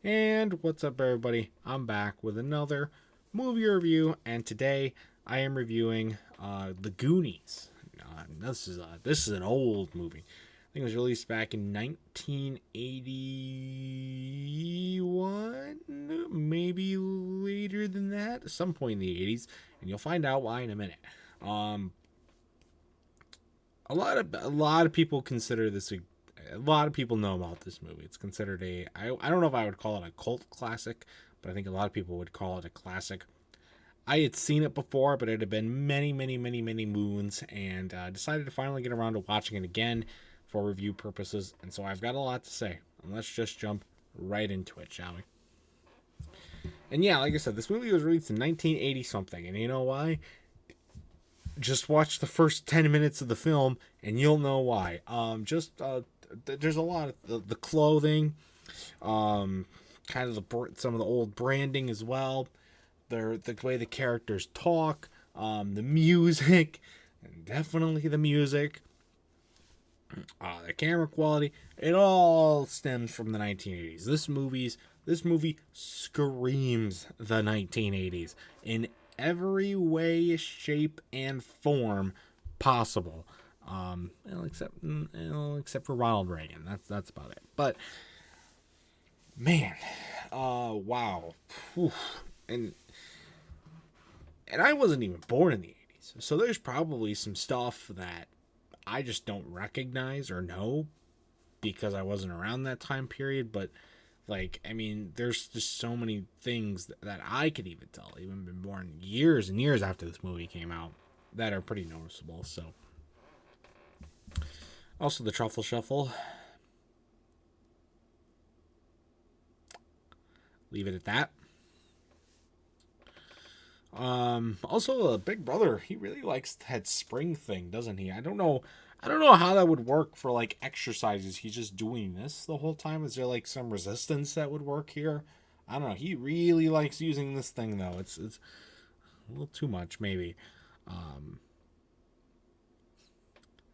And what's up, everybody? I'm back with another movie review, and today I am reviewing The Goonies. This is an old movie. I think it was released back in 1981, maybe later than that, at some point in the 80s, and you'll find out why in a minute. Um, a lot of people consider this a lot of people know about this movie. It's considered I don't know if I would call it a cult classic, but I think a lot of people would call it a classic. I had seen it before, but it had been many, many, many, many moons, and decided to finally get around to watching it again for review purposes. And so I've got a lot to say. And let's just jump right into it, shall we? And yeah, like I said, this movie was released in 1980 something, and you know why? Just watch the first 10 minutes of the film, and you'll know why. There's a lot of the clothing, kind of some of the old branding as well, the way the characters talk, the music, and definitely the music, the camera quality. It all stems from the 1980s. This movie screams the 1980s in every way, shape, and form possible. Except for Ronald Reagan. That's about it. But man, wow. Whew. And I wasn't even born in the 80s. So there's probably some stuff that I just don't recognize or know because I wasn't around that time period, but there's just so many things that I could even tell, even been born years and years after this movie came out, that are pretty noticeable. So also the truffle shuffle. Leave it at that. Also, Big Brother, he really likes that spring thing, doesn't he? I don't know how that would work for like exercises. He's just doing this the whole time. Is there like some resistance that would work here? I don't know. He really likes using this thing though. It's a little too much maybe.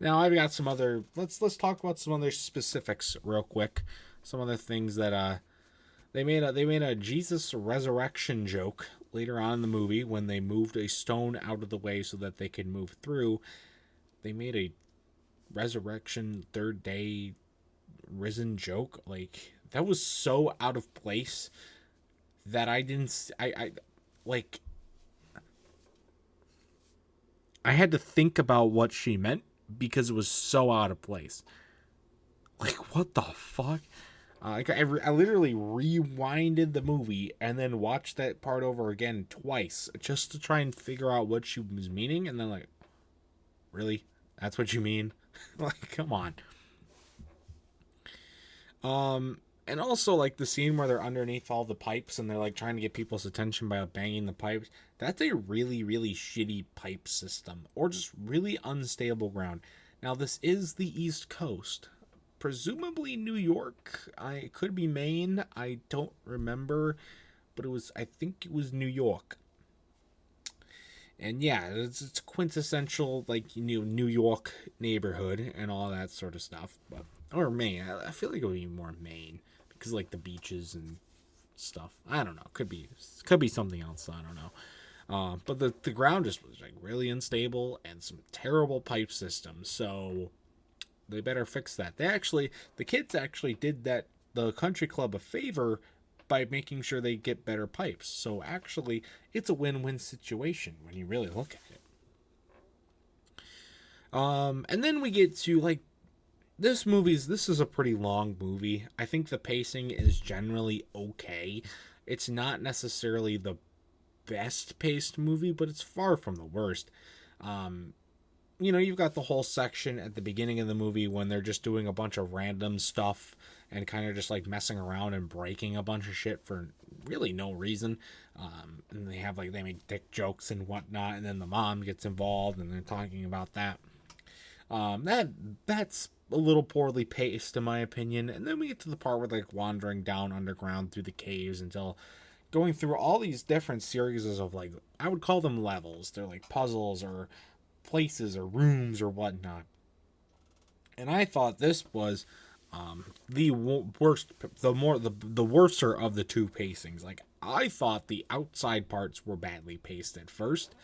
Now I've got some other. Let's talk about some other specifics real quick. Some other things that they made a Jesus resurrection joke later on in the movie when they moved a stone out of the way so that they could move through. They made a resurrection third day risen joke. Like, that was so out of place that I didn't. I had to think about what she meant because it was so out of place. Like, what the fuck? I literally rewinded the movie and then watched that part over again twice just to try and figure out what she was meaning. And then, like, really? That's what you mean? Like, come on. And also, like, the scene where they're underneath all the pipes and they're, like, trying to get people's attention by banging the pipes. That's a really, really shitty pipe system. Or just really unstable ground. Now, this is the East Coast. Presumably New York. It could be Maine. I don't remember. But I think it was New York. And yeah, it's quintessential, like, New York neighborhood and all that sort of stuff. Or Maine. I feel like it would be more Maine. Because, like, the beaches and stuff. I don't know. Could be something else. I don't know. But the ground just was, like, really unstable and some terrible pipe systems. So they better fix that. The kids actually did the country club a favor by making sure they get better pipes. So actually, it's a win-win situation when you really look at it. And then we get to, like, this is a pretty long movie. I think the pacing is generally okay. It's not necessarily the best paced movie, but it's far from the worst. You've got the whole section at the beginning of the movie when they're just doing a bunch of random stuff and kind of just like messing around and breaking a bunch of shit for really no reason. And they make dick jokes and whatnot, and then the mom gets involved and they're talking about that. That's a little poorly paced in my opinion. And then we get to the part where like wandering down underground through the caves until going through all these different series of, like, I would call them levels. They're like puzzles or places or rooms or whatnot. And I thought this was the worst, the worser of the two pacings. Like, I thought the outside parts were badly paced at first,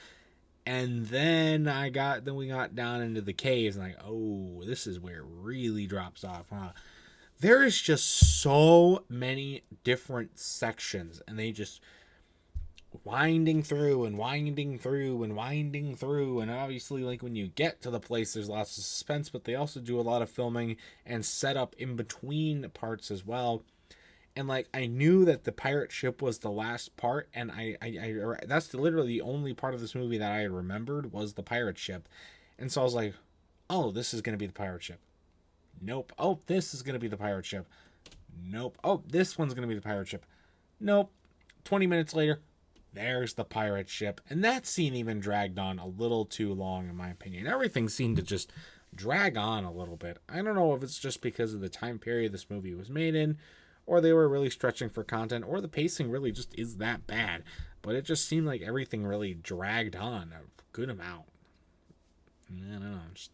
and then we got down into the caves, and like, oh, this is where it really drops off, huh? There is just so many different sections, and they just winding through and winding through and winding through, and obviously, like, when you get to the place, there's lots of suspense, but they also do a lot of filming and setup in between parts as well. And like, I knew that the pirate ship was the last part, and I that's literally the only part of this movie that I remembered was the pirate ship. And so I was like, oh, this is gonna be the pirate ship. Nope. Oh, this is gonna be the pirate ship. Nope. Oh, this one's gonna be the pirate ship. Nope. 20 minutes later, there's the pirate ship. And that scene even dragged on a little too long, in my opinion. Everything seemed to just drag on a little bit. I don't know if it's just because of the time period this movie was made in, or they were really stretching for content, or the pacing really just is that bad. But it just seemed like everything really dragged on a good amount. I don't know. Just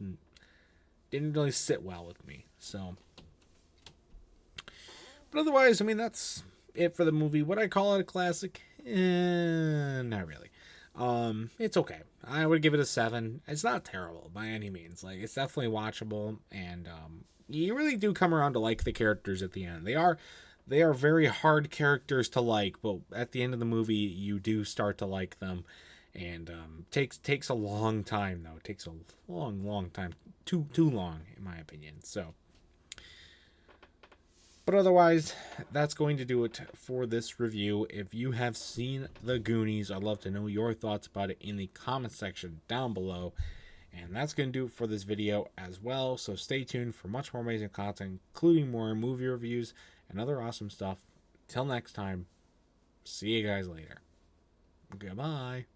didn't really sit well with me. So, but otherwise, I mean, that's it for the movie. Would I call it a classic? Not really. It's okay. I would give it a 7. It's not terrible by any means. Like, it's definitely watchable, and you really do come around to like the characters at the end. They are very hard characters to like, but at the end of the movie, you do start to like them, and takes a long time though. It takes a long time, too long in my opinion. So. But otherwise, that's going to do it for this review. If you have seen The Goonies, I'd love to know your thoughts about it in the comment section down below. And that's going to do it for this video as well. So stay tuned for much more amazing content, including more movie reviews and other awesome stuff. Till next time, see you guys later. Goodbye.